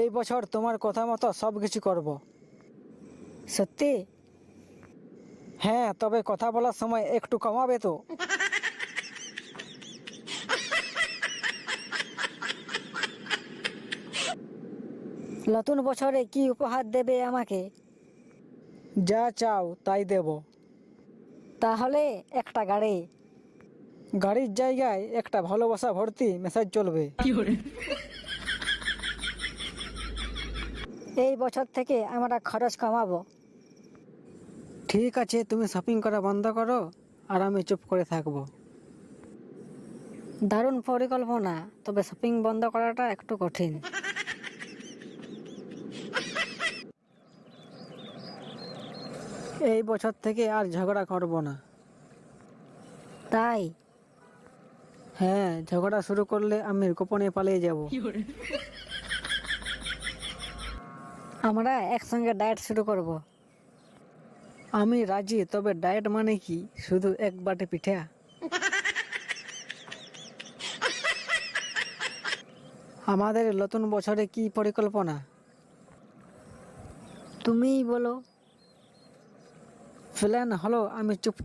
এই বছর তোমার কথা মতো সব কিছু করব। সত্যি? হ্যাঁ, তবে কথা বলার সময় একটু কমাবে তো। নতুন বছরে কি উপহার দেবে আমাকে? যা চাও তাই দেব। তাহলে একটা গাড়ি। গাড়ির জায়গায় একটা ভালোবাসা ভর্তি মেসেজ চলবে। এই বছর থেকে আমরা খরচ কমাবো। ঠিক আছে, তুমি শপিং করা বন্ধ করো আর আমি চুপ করে থাকবো। দারুণ পরিকল্পনা, তবে শপিং বন্ধ করাটা একটু কঠিন। এই বছর থেকে আর ঝগড়া করব না। তাই? হ্যাঁ, ঝগড়া শুরু করলে আমি গোপনে পালিয়ে যাব। আমরা একসঙ্গে ডায়েট শুরু করব। আমি রাজি, তবে ডায়েট মানে কি? শুধু এক বাটি পিঠা? আমাদের নতুন বছরে কি পরিকল্পনা? তুমিই বলো। প্ল্যান হলো আমি চুপ